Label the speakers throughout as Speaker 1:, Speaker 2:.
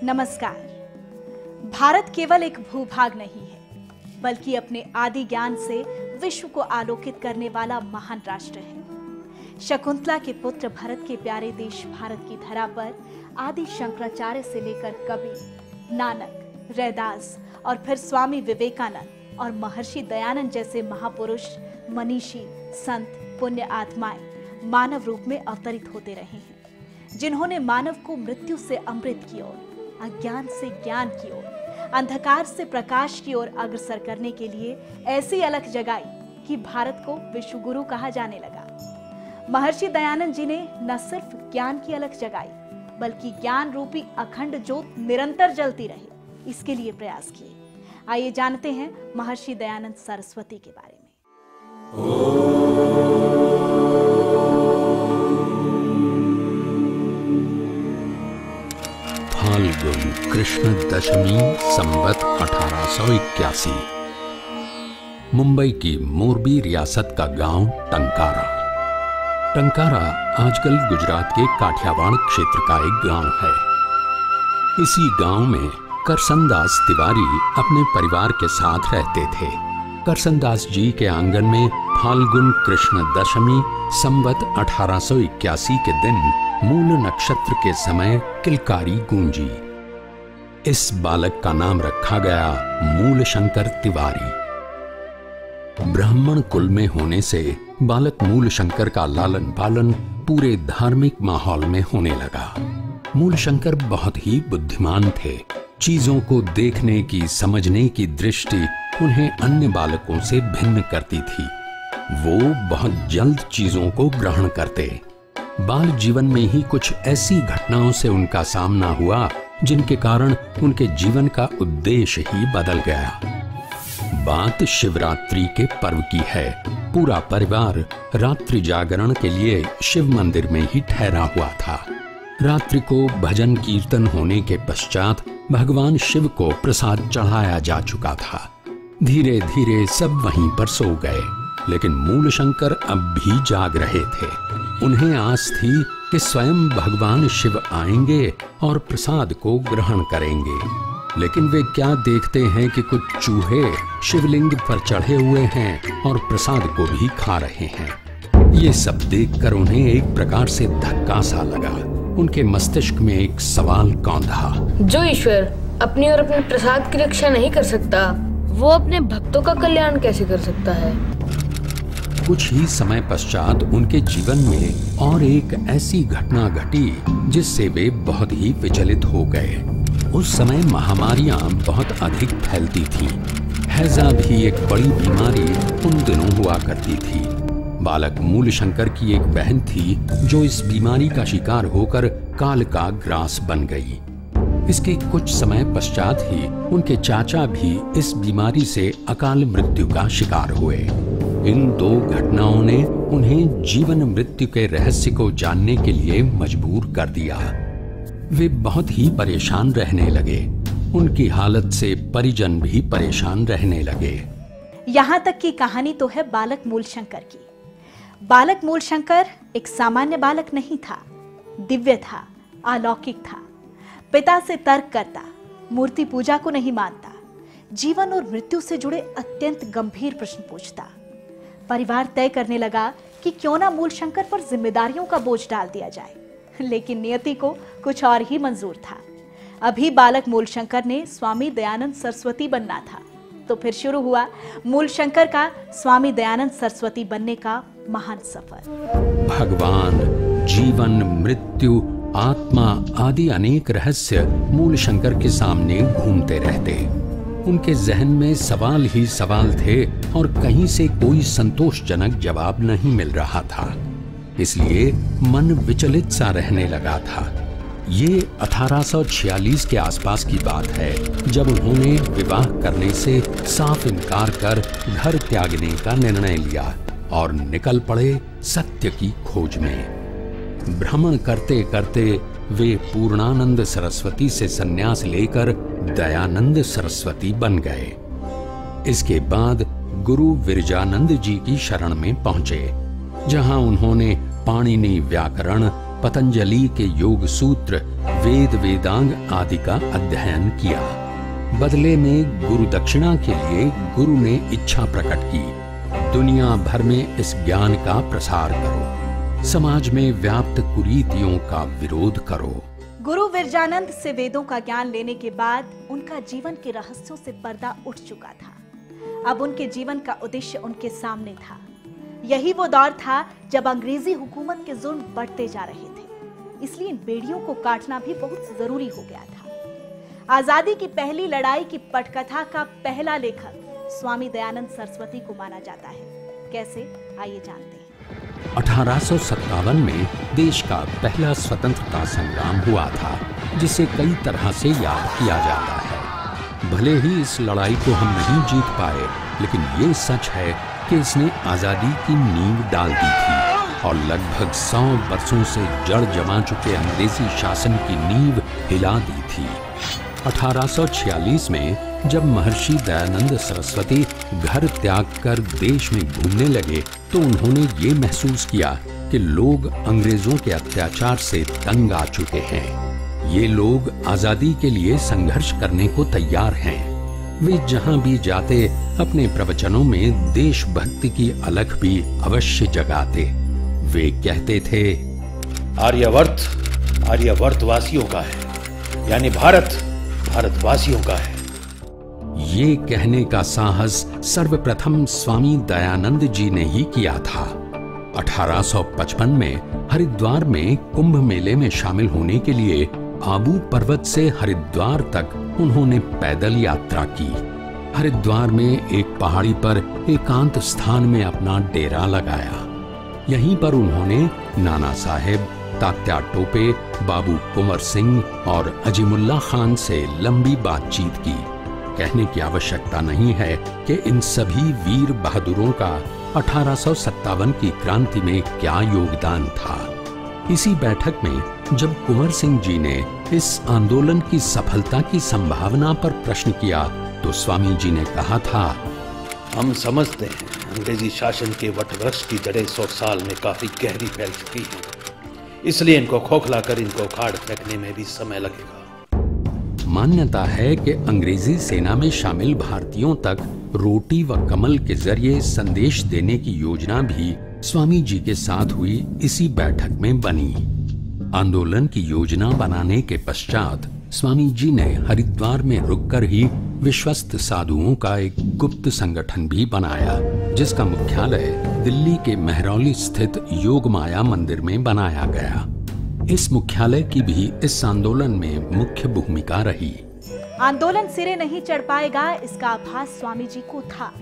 Speaker 1: नमस्कार। भारत केवल एक भूभाग नहीं है, बल्कि अपने आदि ज्ञान से विश्व को आलोकित करने वाला महान राष्ट्र है। शकुंतला के पुत्र भरत के प्यारे देश भारत की धरा पर आदि शंकराचार्य से लेकर कबीर, नानक, रैदास और फिर स्वामी विवेकानंद और महर्षि दयानंद जैसे महापुरुष, मनीषी, संत, पुण्य आत्माएं मानव रूप में अवतरित होते रहे हैं, जिन्होंने मानव को मृत्यु से अमृत की ओर, अज्ञान से ज्ञान की ओर, अंधकार से प्रकाश की ओर अग्रसर करने के लिए ऐसी अलख जगाई कि भारत को विश्व गुरु कहा जाने लगा। महर्षि दयानंद जी ने न सिर्फ ज्ञान की अलख जगाई, बल्कि ज्ञान रूपी अखंड ज्योत निरंतर जलती रहे, इसके लिए प्रयास किए। आइए जानते हैं महर्षि दयानंद सरस्वती के बारे में।
Speaker 2: फाल्गुन कृष्ण दशमी संवत 1881। मुंबई की मोरबी रियासत का गांव टंकारा। टंकारा आजकल गुजरात के काठियावाड़ क्षेत्र का एक गांव है। इसी गांव में करसनदास तिवारी अपने परिवार के साथ रहते थे। करसनदास जी के आंगन में फाल्गुन कृष्ण दशमी संवत 1881 के दिन मूल नक्षत्र के समय किलकारी गूंजी। इस बालक का नाम रखा गया मूल शंकर तिवारी। ब्राह्मण कुल में होने से बालक मूल शंकर का लालन पालन पूरे धार्मिक माहौल में होने लगा। मूल शंकर बहुत ही बुद्धिमान थे। चीजों को देखने की, समझने की दृष्टि उन्हें अन्य बालकों से भिन्न करती थी। वो बहुत जल्द चीजों को ग्रहण करते। बाल जीवन में ही कुछ ऐसी घटनाओं से उनका सामना हुआ जिनके कारण उनके जीवन का उद्देश्य ही बदल गया। बात शिवरात्रि के पर्व की है। पूरा परिवार रात्रि जागरण के लिए शिव मंदिर में ही ठहरा हुआ था। रात्रि को भजन कीर्तन होने के पश्चात भगवान शिव को प्रसाद चढ़ाया जा चुका था। धीरे धीरे सब वहीं पर सो गए, लेकिन मूल शंकर अब भी जाग रहे थे। उन्हें आस थी कि स्वयं भगवान शिव आएंगे और प्रसाद को ग्रहण करेंगे। लेकिन वे क्या देखते हैं कि कुछ चूहे शिवलिंग पर चढ़े हुए हैं और प्रसाद को भी खा रहे हैं। ये सब देखकर उन्हें एक प्रकार से धक्का सा लगा। उनके मस्तिष्क में एक सवाल कौंधा।
Speaker 3: जो ईश्वर अपनी और अपने प्रसाद की रक्षा नहीं कर सकता, वो अपने भक्तों का कल्याण कैसे कर सकता है?
Speaker 2: कुछ ही समय पश्चात उनके जीवन में और एक ऐसी घटना घटी जिससे वे बहुत ही विचलित हो गए। उस समय महामारियां बहुत अधिक फैलती थीं। हैजा भी एक बड़ी बीमारी उन दिनों हुआ करती थी। बालक मूल शंकर की एक बहन थी जो इस बीमारी का शिकार होकर काल का ग्रास बन गई। इसके कुछ समय पश्चात ही उनके चाचा भी इस बीमारी से अकाल मृत्यु का शिकार हुए। इन दो घटनाओं ने उन्हें जीवन मृत्यु के रहस्य को जानने के लिए मजबूर कर दिया। वे बहुत ही परेशान रहने लगे। उनकी हालत से परिजन भी परेशान रहने लगे।
Speaker 1: यहाँ तक की कहानी तो है बालक मूल शंकर की। बालक मूल शंकर एक सामान्य बालक नहीं था, दिव्य था, अलौकिक था। पिता से तर्क करता, मूर्ति पूजा को नहीं मानता, जीवन और मृत्यु से जुड़े अत्यंत गंभीर प्रश्न पूछता। परिवार तय करने लगा कि क्यों ना मूल शंकर पर जिम्मेदारियों का बोझ डाल दिया जाए, लेकिन नियति को कुछ और ही मंजूर था। अभी बालक मूल शंकर ने स्वामी दयानंद सरस्वती बनना था, तो फिर शुरू हुआ मूल शंकर का स्वामी दयानंद सरस्वती बनने का महान सफर।
Speaker 2: भगवान, जीवन, मृत्यु, आत्मा आदि अनेक रहस्य मूल शंकर के सामने घूमते रहते। उनके जहन में सवाल ही सवाल थे और कहीं से कोई संतोषजनक जवाब नहीं मिल रहा था। इसलिए मन विचलित सा रहने लगा था। ये 1846 के आसपास की बात है, जब उन्होंने विवाह करने से साफ इनकार कर घर त्यागने का निर्णय लिया और निकल पड़े सत्य की खोज में। भ्रमण करते करते वे पूर्णानंद सरस्वती से संन्यास लेकर दयानंद सरस्वती बन गए। इसके बाद गुरु विरजानंद जी की शरण में पहुंचे, जहां उन्होंने पाणिनि व्याकरण, पतंजलि के योग सूत्र, वेद वेदांग आदि का अध्ययन किया। बदले में गुरु दक्षिणा के लिए गुरु ने इच्छा प्रकट की, दुनिया भर में इस ज्ञान का प्रसार करो, समाज में व्याप्त कुरीतियों का विरोध करो।
Speaker 1: गुरु विरजानंद से वेदों का ज्ञान लेने के बाद उनका जीवन के रहस्यों से पर्दा उठ चुका था। अब उनके जीवन का उद्देश्य उनके सामने था। यही वो दौर था जब अंग्रेजी हुकूमत के जुल्म बढ़ते जा रहे थे, इसलिए इन बेड़ियों को काटना भी बहुत जरूरी हो गया था। आजादी की पहली लड़ाई की पटकथा का पहला लेखक स्वामी दयानंद सरस्वती को माना जाता है। कैसे, आइए जानते हैं।
Speaker 2: 1857 में देश का पहला स्वतंत्रता संग्राम हुआ था, जिसे कई तरह से याद किया जाता है। भले ही इस लड़ाई को हम नहीं जीत पाए, लेकिन ये सच है कि इसने आजादी की नींव डाल दी थी और लगभग 100 वर्षों से जड़ जमा चुके अंग्रेजी शासन की नींव हिला दी थी। 1846 में जब महर्षि दयानंद सरस्वती घर त्याग कर देश में घूमने लगे, तो उन्होंने ये महसूस किया कि लोग अंग्रेजों के अत्याचार से तंग आ चुके हैं। ये लोग आजादी के लिए संघर्ष करने को तैयार हैं। वे जहां भी जाते अपने प्रवचनों में देशभक्ति की अलख भी अवश्य जगाते। वे कहते थे,
Speaker 4: आर्यवर्त वासियों का है, यानी भारत भारतवासियों का है।
Speaker 2: ये कहने का साहस सर्वप्रथम स्वामी दयानंद जी ने ही किया था। 1855 में हरिद्वार में कुंभ मेले में शामिल होने के लिए आबू पर्वत से हरिद्वार तक उन्होंने पैदल यात्रा की। हरिद्वार में एक पहाड़ी पर एकांत स्थान में अपना डेरा लगाया। यहीं पर उन्होंने नाना साहेब, तात्या टोपे, बाबू कुंवर सिंह और अजीमुल्ला खान से लंबी बातचीत की। कहने की आवश्यकता नहीं है कि इन सभी वीर बहादुरों का 1857 की क्रांति में क्या योगदान था। इसी बैठक में जब कुंवर सिंह जी ने इस आंदोलन की सफलता की संभावना पर प्रश्न किया, तो स्वामी जी ने कहा था,
Speaker 4: हम समझते हैं अंग्रेजी शासन के वटवृक्ष की जड़ें 100 साल में काफी गहरी फैल चुकी हैं, इसलिए इनको खोखला कर इनको उखाड़ फेंकने में भी समय लगेगा।
Speaker 2: मान्यता है कि अंग्रेजी सेना में शामिल भारतीयों तक रोटी व कमल के जरिए संदेश देने की योजना भी स्वामी जी के साथ हुई इसी बैठक में बनी। आंदोलन की योजना बनाने के पश्चात स्वामी जी ने हरिद्वार में रुककर ही विश्वस्त साधुओं का एक गुप्त संगठन भी बनाया, जिसका मुख्यालय दिल्ली के मेहरौली स्थित योगमाया मंदिर में बनाया गया। इस मुख्यालय की भी इस आंदोलन में मुख्य भूमिका रही।
Speaker 1: आंदोलन सिरे नहीं चढ़ पाएगा, इसका आभास स्वामी जी को था।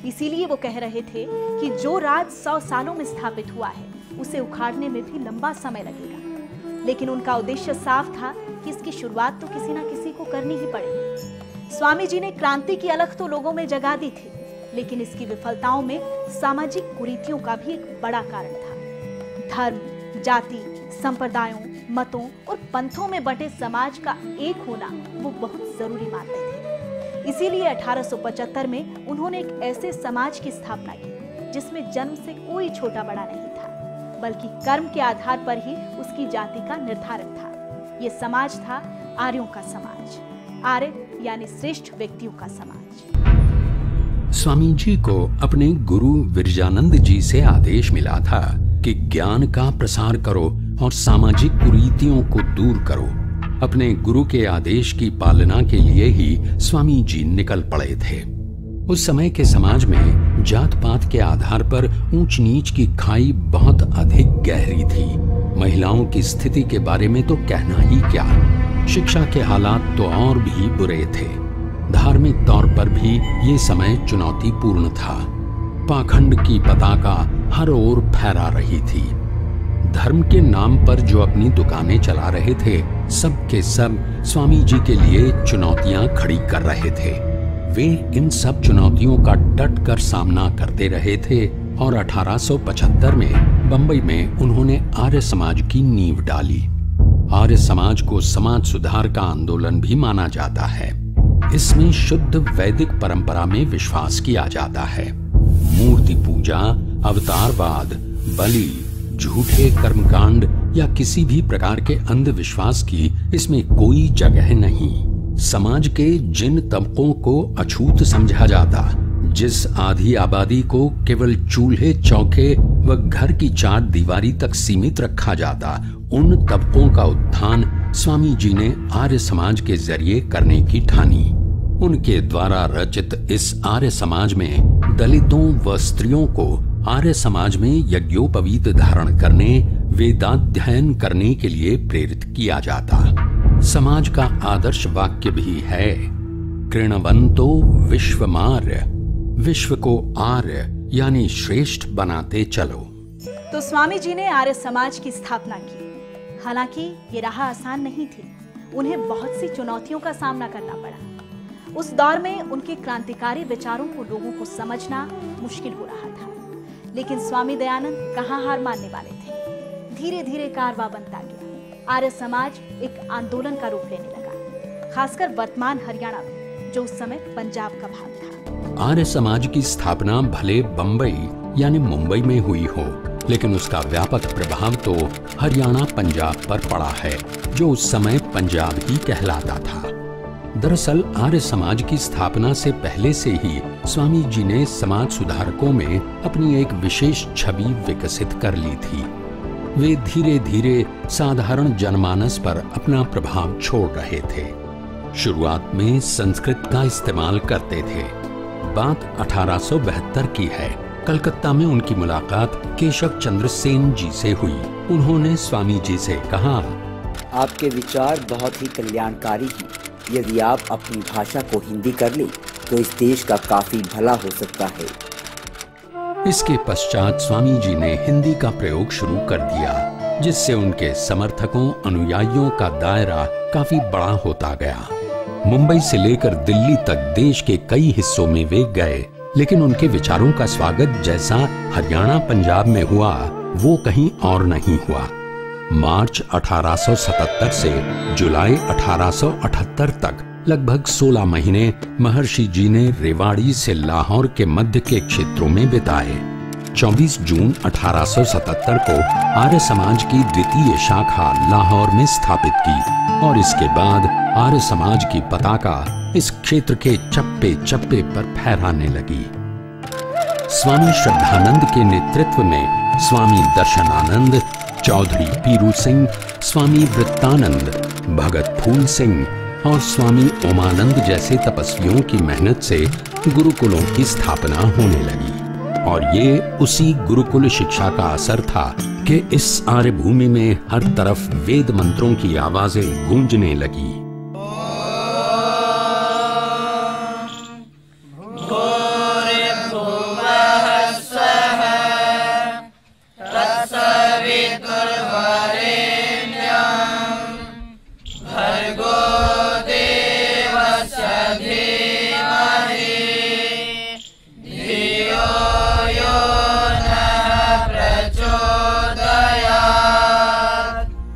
Speaker 1: इसीलिए वो कह रहे थे कि जो राज 100 सालों में स्थापित हुआ है, उसे उखाड़ने में भी लंबा समय लगेगा। लेकिन उनका उद्देश्य साफ था कि इसकी शुरुआत तो किसी ना किसी को करनी ही पड़ेगी। स्वामी जी ने क्रांति की अलख तो लोगों में जगा दी थी, लेकिन इसकी विफलताओं में सामाजिक कुरीतियों का भी एक बड़ा कारण था। धर्म, जाति, संप्रदायों, मतों और पंथों में बंटे समाज का एक होना वो बहुत जरूरी मानते थे। इसीलिए 1875 में उन्होंने एक ऐसे समाज की स्थापना की जिसमें जन्म से कोई छोटा बड़ा नहीं था, बल्कि कर्म के आधार पर ही उसकी जाति का निर्धारण था। ये समाज था आर्यों का समाज, आर्य यानी श्रेष्ठ व्यक्तियों का समाज।
Speaker 2: स्वामी जी को अपने गुरु विरजानंद जी से आदेश मिला था कि ज्ञान का प्रसार करो और सामाजिक कुरीतियों को दूर करो। अपने गुरु के आदेश की पालना के लिए ही स्वामी जी निकल पड़े थे। उस समय के समाज में जात पात के आधार पर ऊंच नीच की खाई बहुत अधिक गहरी थी। महिलाओं की स्थिति के बारे में तो कहना ही क्या, शिक्षा के हालात तो और भी बुरे थे। धार्मिक तौर पर भी ये समय चुनौतीपूर्ण था। पाखंड की पताका हर ओर फहरा रही थी। धर्म के नाम पर जो अपनी दुकानें चला रहे थे, सब के सब स्वामी जी के लिए चुनौतियां खड़ी कर रहे थे। वे इन सब चुनौतियों का डट कर सामना करते रहे थे और 1875 में बंबई में उन्होंने आर्य समाज की नींव डाली। आर्य समाज को समाज सुधार का आंदोलन भी माना जाता है। इसमें शुद्ध वैदिक परंपरा में विश्वास किया जाता है। मूर्ति पूजा, अवतारवाद, बलि, झूठे कर्मकांड या किसी भी प्रकार के अंधविश्वास की इसमें कोई जगह नहीं। समाज के जिन तबकों को अछूत समझा जाता, जिस आधी आबादी को केवल चूल्हे चौके व घर की चार दीवारी तक सीमित रखा जाता, उन तबकों का उत्थान स्वामी जी ने आर्य समाज के जरिए करने की ठानी। उनके द्वारा रचित इस आर्य समाज में दलितों व स्त्रियों को आर्य समाज में यज्ञोपवीत धारण करने, वेदाध्ययन करने के लिए प्रेरित किया जाता। समाज का आदर्श वाक्य भी है, कृणवंतो विश्वमार्य, विश्व को आर्य यानी श्रेष्ठ बनाते चलो।
Speaker 1: तो स्वामी जी ने आर्य समाज की स्थापना की। हालांकि ये राह आसान नहीं थी, उन्हें बहुत सी चुनौतियों का सामना करना पड़ा। उस दौर में उनके क्रांतिकारी विचारों को लोगों को समझना मुश्किल हो रहा था, लेकिन स्वामी दयानंद कहाँ हार मानने वाले थे। धीरे धीरे कारवां बनता गया। आर्य समाज एक आंदोलन का रूप लेने लगा, खासकर वर्तमान हरियाणा में, जो उस समय पंजाब का भाग था।
Speaker 2: आर्य समाज की स्थापना भले बंबई यानी मुंबई में हुई हो, लेकिन उसका व्यापक प्रभाव तो हरियाणा पंजाब पर पड़ा है, जो उस समय पंजाब ही कहलाता था। दरअसल आर्य समाज की स्थापना से पहले से ही स्वामी जी ने समाज सुधारकों में अपनी एक विशेष छवि विकसित कर ली थी। वे धीरे धीरे साधारण जनमानस पर अपना प्रभाव छोड़ रहे थे। शुरुआत में संस्कृत का इस्तेमाल करते थे। बात 1872 की है। कलकत्ता में उनकी मुलाकात केशव चंद्र सेन जी से हुई। उन्होंने स्वामी जी से कहा,
Speaker 5: आपके विचार बहुत ही कल्याणकारी हैं। यदि आप अपनी भाषा को हिंदी कर ले तो इस देश का काफी भला हो सकता है।
Speaker 2: इसके पश्चात स्वामी जी ने हिंदी का प्रयोग शुरू कर दिया, जिससे उनके समर्थकों अनुयायियों का दायरा काफी बड़ा होता गया। मुंबई से लेकर दिल्ली तक देश के कई हिस्सों में वे गए, लेकिन उनके विचारों का स्वागत जैसा हरियाणा पंजाब में हुआ, वो कहीं और नहीं हुआ। मार्च 1877 से जुलाई 1878 तक लगभग 16 महीने महर्षि जी ने रेवाड़ी से लाहौर के मध्य के क्षेत्रों में बिताए। 24 जून 1877 को आर्य समाज की द्वितीय शाखा लाहौर में स्थापित की और इसके बाद आर्य समाज की पताका इस क्षेत्र के चप्पे चप्पे पर फहराने लगी। स्वामी श्रद्धानंद के नेतृत्व में स्वामी दर्शनानंद, चौधरी पीरू सिंह, स्वामी वृत्तानंद, भगत फूल सिंह और स्वामी ओमानंद जैसे तपस्वियों की मेहनत से गुरुकुलों की स्थापना होने लगी। और ये उसी गुरुकुल शिक्षा का असर था कि इस आर्य भूमि में हर तरफ वेद मंत्रों की आवाजें गूंजने लगी।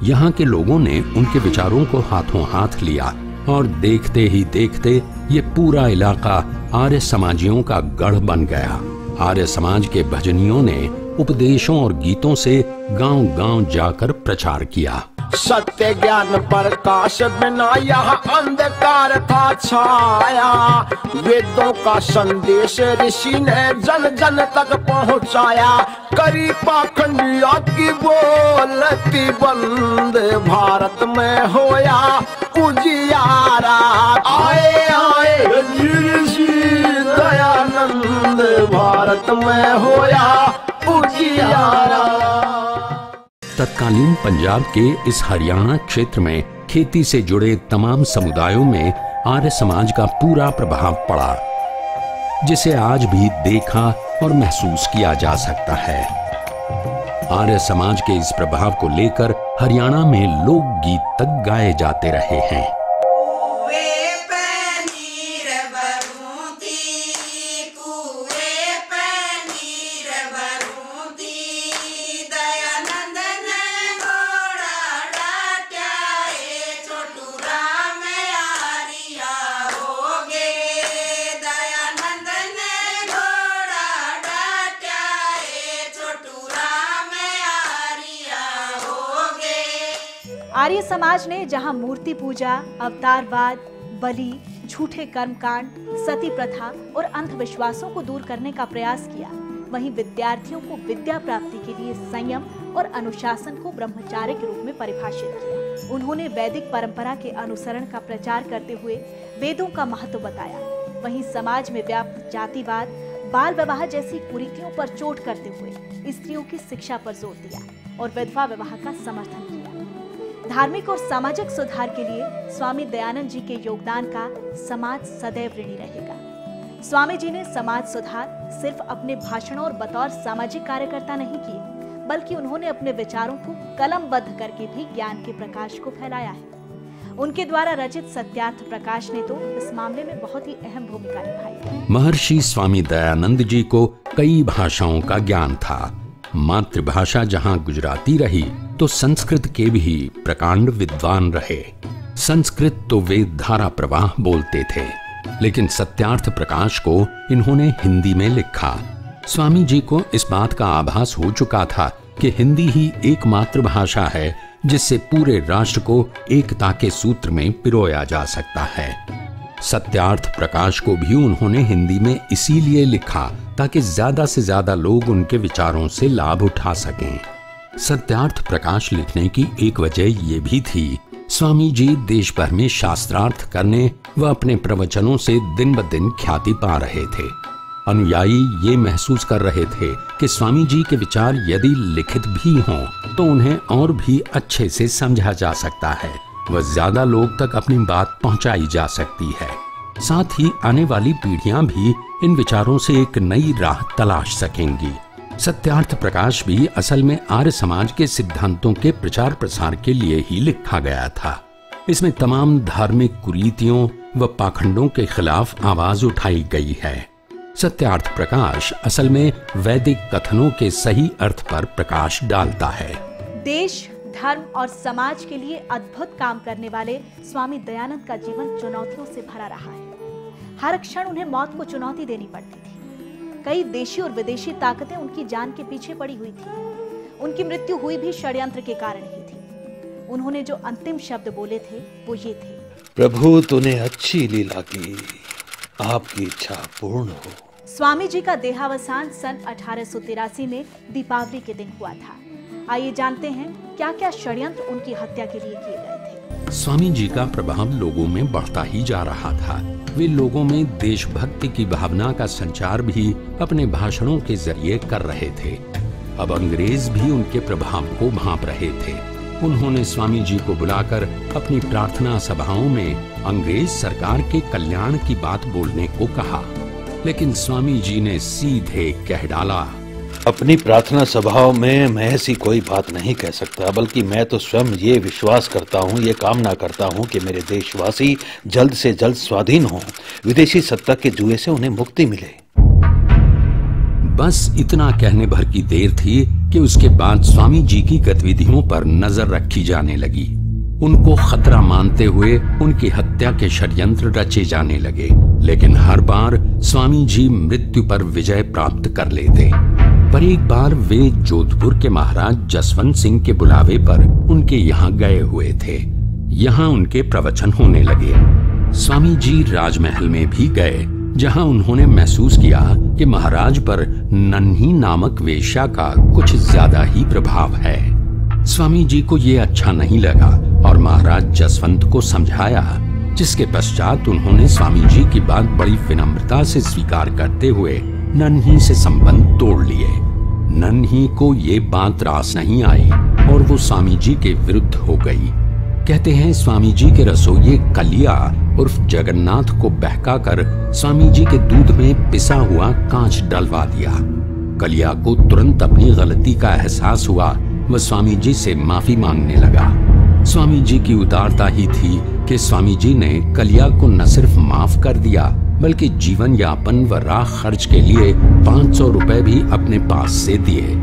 Speaker 2: यहाँ के लोगों ने उनके विचारों को हाथों हाथ लिया और देखते ही देखते ये पूरा इलाका आर्य समाजियों का गढ़ बन गया। आर्य समाज के भजनियों ने उपदेशों और गीतों से गांव-गांव जाकर प्रचार किया।
Speaker 6: सत्य ज्ञान प्रकाश बिना यहाँ अंधकार था छाया। वेदों का संदेश ऋषि ने जन जन तक पहुँचाया। करी पाखंडियों की बोलती बंद, भारत में होया उजियारा। आए आए ऋषि दयानंद, भारत में होया उजियारा।
Speaker 2: तत्कालीन पंजाब के इस हरियाणा क्षेत्र में खेती से जुड़े तमाम समुदायों में आर्य समाज का पूरा प्रभाव पड़ा, जिसे आज भी देखा और महसूस किया जा सकता है। आर्य समाज के इस प्रभाव को लेकर हरियाणा में लोकगीत तक गाए जाते रहे हैं।
Speaker 7: हो गे
Speaker 1: आर्य समाज ने जहां मूर्ति पूजा, अवतारवाद, बलि, झूठे कर्मकांड, सती प्रथा और अंधविश्वासों को दूर करने का प्रयास किया, वहीं विद्यार्थियों को विद्या प्राप्ति के लिए संयम और अनुशासन को ब्रह्मचार्य के रूप में परिभाषित किया। उन्होंने वैदिक परंपरा के अनुसरण का प्रचार करते हुए वेदों का महत्व बताया। वहीं समाज में व्याप्त जातिवाद, बाल विवाह जैसी कुरीतियों पर चोट करते हुए स्त्रियों की शिक्षा पर जोर दिया और विधवा विवाह का समर्थन किया। धार्मिक और सामाजिक सुधार के लिए स्वामी दयानंद जी के योगदान का समाज सदैव ऋणी रहेगा। स्वामी जी ने समाज सुधार सिर्फ अपने भाषणों और बतौर सामाजिक कार्यकर्ता नहीं किए, बल्कि उन्होंने अपने विचारों को कलमबद्ध करके भी ज्ञान के प्रकाश को फैलाया है। उनके द्वारा रचित सत्यार्थ प्रकाश ने तो इस मामले में बहुत ही अहम भूमिका निभाई है।
Speaker 2: महर्षि स्वामी दयानंद जी को कई भाषाओं का ज्ञान था। मातृभाषा जहां गुजराती रही तो संस्कृत के भी प्रकांड विद्वान रहे। संस्कृत तो वे धारा प्रवाह बोलते थे, लेकिन सत्यार्थ प्रकाश को इन्होंने हिंदी में लिखा। स्वामी जी को इस बात का आभास हो चुका था कि हिंदी ही एकमात्र भाषा है जिससे पूरे राष्ट्र को एकता के सूत्र में पिरोया जा सकता है। सत्यार्थ प्रकाश को भी उन्होंने हिंदी में इसीलिए लिखा ताकि ज्यादा से ज्यादा लोग उनके विचारों से लाभ उठा सकें। सत्यार्थ प्रकाश लिखने की एक वजह ये भी थी, स्वामी जी देश भर में शास्त्रार्थ करने व अपने प्रवचनों से दिन ब दिन ख्याति पा रहे थे। अनुयायी ये महसूस कर रहे थे कि स्वामी जी के विचार यदि लिखित भी हों तो उन्हें और भी अच्छे से समझा जा सकता है व ज्यादा लोग तक अपनी बात पहुंचाई जा सकती है। साथ ही आने वाली पीढ़ियां भी इन विचारों से एक नई राह तलाश सकेंगी। सत्यार्थ प्रकाश भी असल में आर्य समाज के सिद्धांतों के प्रचार प्रसार के लिए ही लिखा गया था। इसमें तमाम धार्मिक कुरीतियों व पाखंडों के खिलाफ आवाज उठाई गई है। सत्यार्थ प्रकाश असल में वैदिक कथनों के सही अर्थ पर प्रकाश डालता है।
Speaker 1: देश, धर्म और समाज के लिए अद्भुत काम करने वाले स्वामी दयानंद का जीवन चुनौतियों से भरा रहा है। हर क्षण उन्हें मौत को चुनौती देनी पड़ती थी। कई देशी और विदेशी ताकतें उनकी जान के पीछे पड़ी हुई थी। उनकी मृत्यु हुई भी षड्यंत्र के कारण ही थी। उन्होंने जो अंतिम शब्द बोले थे वो ये थे,
Speaker 4: प्रभु तूने अच्छी लीला की, आपकी इच्छा पूर्ण हो।
Speaker 1: स्वामी जी का देहावसान सन 1883 में दीपावली के दिन हुआ था। आइए जानते हैं क्या क्या षड्यंत्र उनकी हत्या के लिए किए गए थे।
Speaker 2: स्वामी जी का प्रभाव लोगों में बढ़ता ही जा रहा था। वे लोगों में देशभक्ति की भावना का संचार भी अपने भाषणों के जरिए कर रहे थे। अब अंग्रेज भी उनके प्रभाव को भांप रहे थे। उन्होंने स्वामी जी को बुलाकर अपनी प्रार्थना सभाओं में अंग्रेज सरकार के कल्याण की बात बोलने को कहा, लेकिन स्वामी जी ने सीधे कह डाला,
Speaker 4: अपनी प्रार्थना सभाओं में मैं ऐसी कोई बात नहीं कह सकता, बल्कि मैं तो स्वयं ये विश्वास करता हूँ, ये कामना करता हूँ कि मेरे देशवासी जल्द से जल्द स्वाधीन हों, विदेशी सत्ता के जुए से उन्हें मुक्ति मिले।
Speaker 2: बस इतना कहने भर की देर थी कि उसके बाद स्वामी जी की गतिविधियों पर नजर रखी जाने लगी। उनको खतरा मानते हुए उनकी हत्या के षड्यंत्र रचे जाने लगे, लेकिन हर बार स्वामी जी मृत्यु पर विजय प्राप्त कर लेते। पर एक बार वे जोधपुर के महाराज जसवंत सिंह के बुलावे पर उनके यहाँ गए हुए थे। यहाँ उनके प्रवचन होने लगे। स्वामी जी राजमहल में भी गए, जहाँ उन्होंने महसूस किया कि महाराज पर नन्ही नामक वेश्या का कुछ ज्यादा ही प्रभाव है। स्वामी जी को ये अच्छा नहीं लगा और महाराज जसवंत को समझाया, जिसके पश्चात उन्होंने स्वामी जी की बात बड़ी विनम्रता से स्वीकार करते हुए नन्ही से संबंध तोड़ लिए। नन्ही को ये बात रास नहीं आई और वो स्वामी जी के विरुद्ध हो गई। कहते हैं स्वामी जी के रसोइये कलिया उर्फ जगन्नाथ को बहकाकर स्वामी जी के दूध में पिसा हुआ कांच डलवा दिया। कलिया को तुरंत अपनी गलती का एहसास हुआ, वह स्वामी जी से माफी मांगने लगा। स्वामी जी की उदारता ही थी कि स्वामी जी ने कलिया को न सिर्फ माफ कर दिया, बल्कि जीवन यापन व राह खर्च के लिए 500 रुपए भी अपने पास से दिए।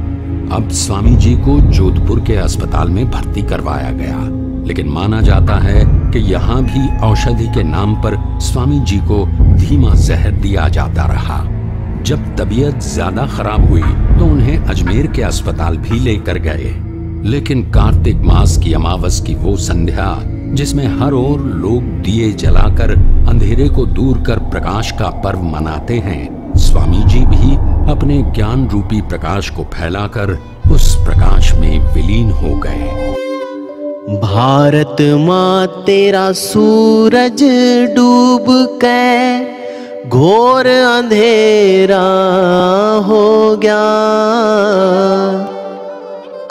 Speaker 2: अब स्वामी जी को जोधपुर के अस्पताल में भर्ती करवाया गया, लेकिन माना जाता है कि यहाँ भी औषधि के नाम पर स्वामी जी को धीमा जहर दिया जाता रहा। जब तबीयत ज्यादा खराब हुई तो उन्हें अजमेर के अस्पताल भी लेकर गए। लेकिन कार्तिक मास की अमावस की वो संध्या जिसमें हर ओर लोग दिए जलाकर अंधेरे को दूर कर प्रकाश का पर्व मनाते हैं, स्वामी जी भी अपने ज्ञान रूपी प्रकाश को फैलाकर उस प्रकाश में विलीन हो गए।
Speaker 7: भारत माँ तेरा सूरज डूब के घोर अंधेरा हो गया,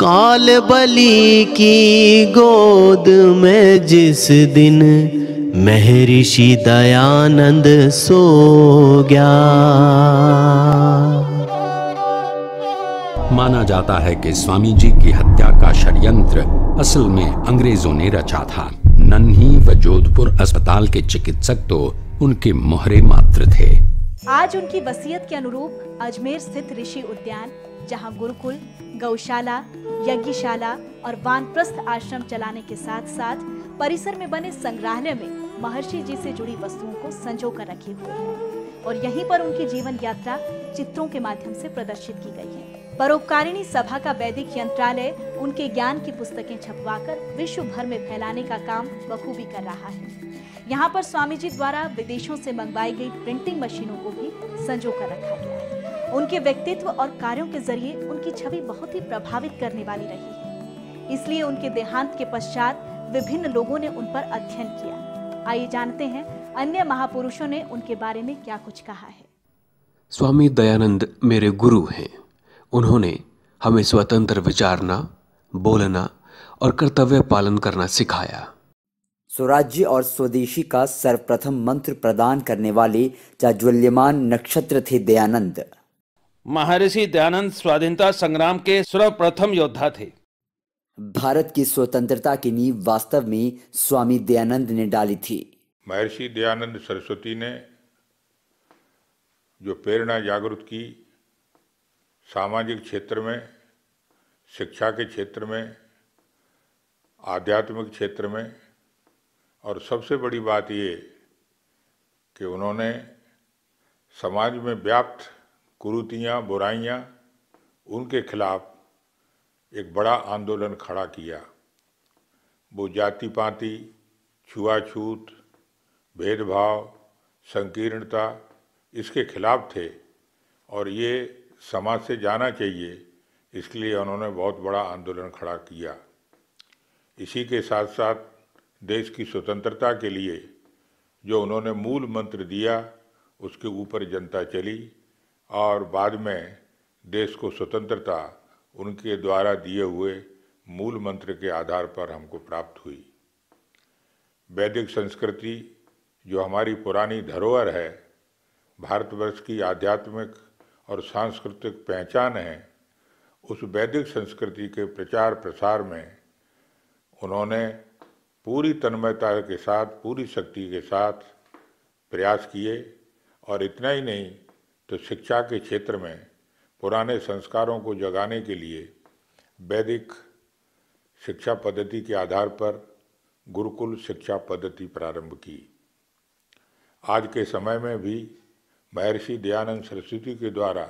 Speaker 7: काल बलि की गोद में जिस दिन महर्षि दयानंद सो गया।
Speaker 2: माना जाता है कि स्वामी जी की हत्या का षड्यंत्र असल में अंग्रेजों ने रचा था। नन्ही व जोधपुर अस्पताल के चिकित्सक तो उनके मोहरे मात्र थे।
Speaker 1: आज उनकी वसीयत के अनुरूप अजमेर स्थित ऋषि उद्यान, जहां गुरुकुल, गौशाला, यज्ञशाला और वानप्रस्थ आश्रम चलाने के साथ साथ परिसर में बने संग्रहालय में महर्षि जी से जुड़ी वस्तुओं को संजो कर रखे हुए हैं और यहीं पर उनकी जीवन यात्रा चित्रों के माध्यम से प्रदर्शित की गई है। परोपकारिणी सभा का वैदिक यंत्रालय उनके ज्ञान की पुस्तकें छपवाकर विश्व भर में फैलाने का काम बखूबी कर रहा है। यहाँ पर स्वामी जी द्वारा विदेशों से मंगवाई गई प्रिंटिंग मशीनों को भी संजो कर रखा गया है। उनके व्यक्तित्व और कार्यों के जरिए उनकी छवि बहुत ही प्रभावित करने वाली रही है, इसलिए उनके देहांत के पश्चात विभिन्न लोगों ने उन पर अध्ययन किया। आइए जानते हैं अन्य महापुरुषों ने उनके बारे में क्या कुछ कहा है।
Speaker 8: स्वामी दयानंद मेरे गुरु हैं। उन्होंने हमें स्वतंत्र विचारना, बोलना और कर्तव्य पालन करना सिखाया।
Speaker 5: स्वराज्य और स्वदेशी का सर्वप्रथम मंत्र प्रदान करने वाले जाज्वल्यमान नक्षत्र थे दयानंद।
Speaker 4: महर्षि दयानंद स्वाधीनता संग्राम के सर्वप्रथम योद्धा थे।
Speaker 5: भारत की स्वतंत्रता की नींव वास्तव में स्वामी दयानंद ने डाली थी।
Speaker 9: महर्षि दयानंद सरस्वती ने जो प्रेरणा जागृत की, सामाजिक क्षेत्र में, शिक्षा के क्षेत्र में, आध्यात्मिक क्षेत्र में, और सबसे बड़ी बात ये कि उन्होंने समाज में व्याप्त कुरीतियाँ, बुराइयाँ, उनके खिलाफ एक बड़ा आंदोलन खड़ा किया। वो जाति पाति, छुआछूत, भेदभाव, संकीर्णता, इसके खिलाफ थे और ये समाज से जाना चाहिए, इसलिए उन्होंने बहुत बड़ा आंदोलन खड़ा किया। इसी के साथ साथ देश की स्वतंत्रता के लिए जो उन्होंने मूल मंत्र दिया, उसके ऊपर जनता चली और बाद में देश को स्वतंत्रता उनके द्वारा दिए हुए मूल मंत्र के आधार पर हमको प्राप्त हुई। वैदिक संस्कृति जो हमारी पुरानी धरोहर है, भारतवर्ष की आध्यात्मिक और सांस्कृतिक पहचान है, उस वैदिक संस्कृति के प्रचार प्रसार में उन्होंने पूरी तन्मयता के साथ, पूरी शक्ति के साथ प्रयास किए। और इतना ही नहीं तो शिक्षा के क्षेत्र में पुराने संस्कारों को जगाने के लिए वैदिक शिक्षा पद्धति के आधार पर गुरुकुल शिक्षा पद्धति प्रारंभ की। आज के समय में भी महर्षि दयानंद सरस्वती के द्वारा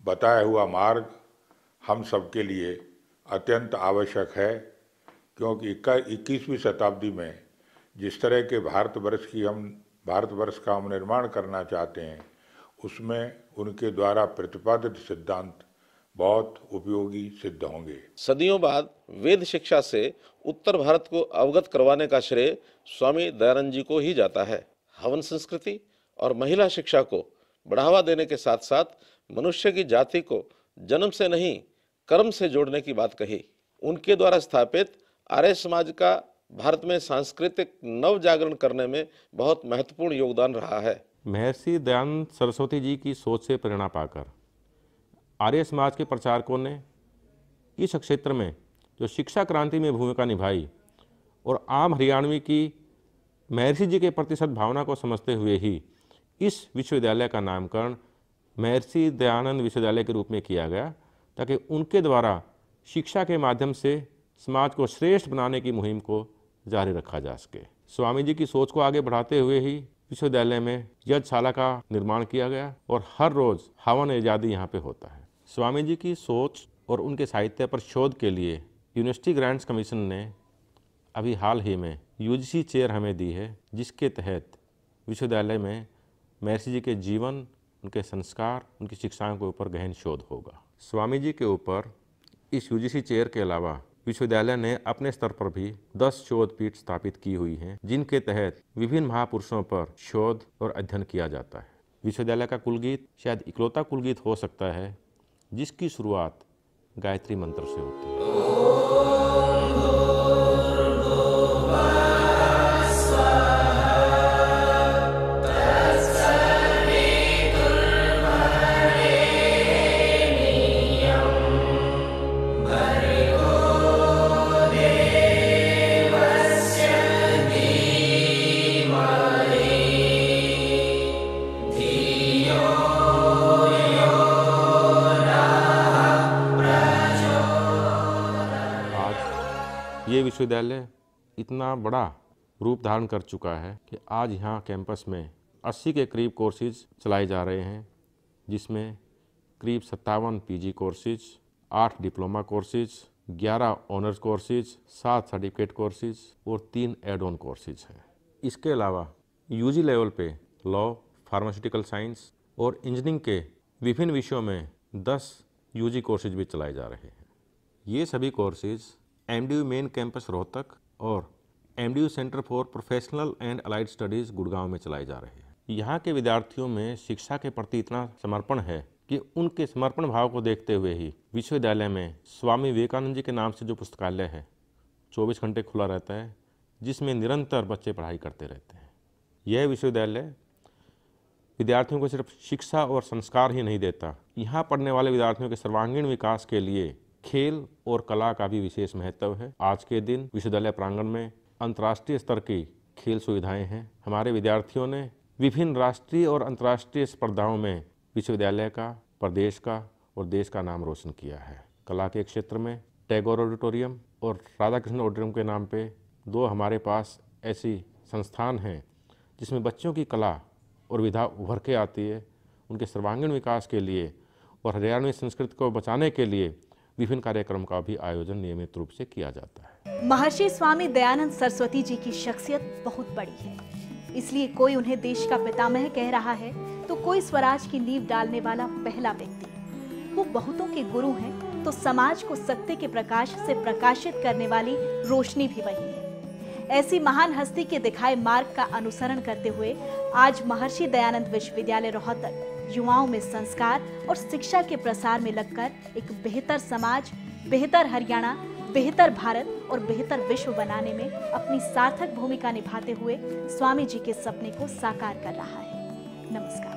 Speaker 9: बताया हुआ मार्ग हम सबके लिए अत्यंत आवश्यक है, क्योंकि 21वीं शताब्दी में जिस तरह के भारतवर्ष का हम निर्माण करना चाहते हैं, उसमें उनके द्वारा प्रतिपादित सिद्धांत बहुत उपयोगी सिद्ध होंगे।
Speaker 10: सदियों बाद वेद शिक्षा से उत्तर भारत को अवगत करवाने का श्रेय स्वामी दयानंद जी को ही जाता है। हवन संस्कृति और महिला शिक्षा को बढ़ावा देने के साथ साथ मनुष्य की जाति को जन्म से नहीं कर्म से जोड़ने की बात कही। उनके द्वारा स्थापित आर्य समाज का भारत में सांस्कृतिक नव जागरण करने में बहुत महत्वपूर्ण योगदान रहा है।
Speaker 11: महर्षि दयानंद सरस्वती जी की सोच से प्रेरणा पाकर आर्य समाज के प्रचारकों ने इस क्षेत्र में जो शिक्षा क्रांति में भूमिका निभाई और आम हरियाणवी की महर्षि जी के प्रति सद्भावना को समझते हुए ही इस विश्वविद्यालय का नामकरण महर्षि दयानंद विश्वविद्यालय के रूप में किया गया, ताकि उनके द्वारा शिक्षा के माध्यम से समाज को श्रेष्ठ बनाने की मुहिम को जारी रखा जा सके। स्वामी जी की सोच को आगे बढ़ाते हुए ही विश्वविद्यालय में यज्ञशाला का निर्माण किया गया और हर रोज़ हवन आजादी यहाँ पे होता है। स्वामी जी की सोच और उनके साहित्य पर शोध के लिए यूनिवर्सिटी ग्रांट्स कमीशन ने अभी हाल ही में यूजीसी चेयर हमें दी है, जिसके तहत विश्वविद्यालय में महर्षि जी के जीवन, उनके संस्कार, उनकी शिक्षाओं के ऊपर गहन शोध होगा। स्वामी जी के ऊपर इस यूजीसी चेयर के अलावा विश्वविद्यालय ने अपने स्तर पर भी 10 शोध पीठ स्थापित की हुई हैं, जिनके तहत विभिन्न महापुरुषों पर शोध और अध्ययन किया जाता है। विश्वविद्यालय का कुलगीत शायद इकलौता कुलगीत हो सकता है जिसकी शुरुआत गायत्री मंत्र से होती है। ये विश्वविद्यालय इतना बड़ा रूप धारण कर चुका है कि आज यहाँ कैंपस में 80 के करीब कोर्सेज चलाए जा रहे हैं, जिसमें करीब 57 PG courses, 8 diploma courses, 11 honours courses, 7 certificate courses और 3 एड ऑन कोर्सेज हैं। इसके अलावा यूजी लेवल पे लॉ, फार्मास्यूटिकल साइंस और इंजीनियरिंग के विभिन्न विषयों में 10 यूजी कोर्सेज भी चलाए जा रहे हैं। ये सभी courses MDU main campus Rohtak और MDU centre for professional and allied studies Gurgaon में चलाए जा रहे हैं। यहाँ के विद्यार्थियों में शिक्षा के प्रति इतना समर्पण है कि उनके समर्पण भाव को देखते हुए ही विश्वविद्यालय में स्वामी विवेकानंद जी के नाम से जो पुस्तकालय है 24 घंटे खुला रहता है, जिसमें निरंतर बच्चे पढ़ाई करते रहते हैं। यह विश्वविद्यालय विद्यार्थियों को सिर्फ शिक्षा और संस्कार ही नहीं देता, यहाँ पढ़ने वाले विद्यार्थियों के सर्वांगीण विकास के लिए खेल और कला का भी विशेष महत्व है। आज के दिन विश्वविद्यालय प्रांगण में अंतर्राष्ट्रीय स्तर की खेल सुविधाएं हैं। हमारे विद्यार्थियों ने विभिन्न राष्ट्रीय और अंतर्राष्ट्रीय स्पर्धाओं में विश्वविद्यालय का, प्रदेश का और देश का नाम रोशन किया है। कला के क्षेत्र में टैगोर ऑडिटोरियम और राधा कृष्ण ऑडिटोरियम के नाम पे 2 हमारे पास ऐसी संस्थान हैं जिसमें बच्चों की कला और विधा उभर के आती है। उनके सर्वांगीण विकास के लिए और हरियाणवी संस्कृति को बचाने के लिए विभिन्न कार्यक्रम का भी आयोजन नियमित रूप से किया जाता है।
Speaker 1: महर्षि स्वामी दयानंद सरस्वती जी की शख्सियत बहुत बड़ी है, इसलिए कोई उन्हें देश का पितामह कह रहा है तो कोई स्वराज की नींव डालने वाला पहला व्यक्ति। वो बहुतों के गुरु हैं तो समाज को सत्य के प्रकाश से प्रकाशित करने वाली रोशनी भी वही है। ऐसी महान हस्ती के दिखाए मार्ग का अनुसरण करते हुए आज महर्षि दयानंद विश्वविद्यालय रोहतक युवाओं में संस्कार और शिक्षा के प्रसार में लगकर एक बेहतर समाज, बेहतर हरियाणा, बेहतर भारत और बेहतर विश्व बनाने में अपनी सार्थक भूमिका निभाते हुए स्वामी जी के सपने को साकार कर रहा है। नमस्कार।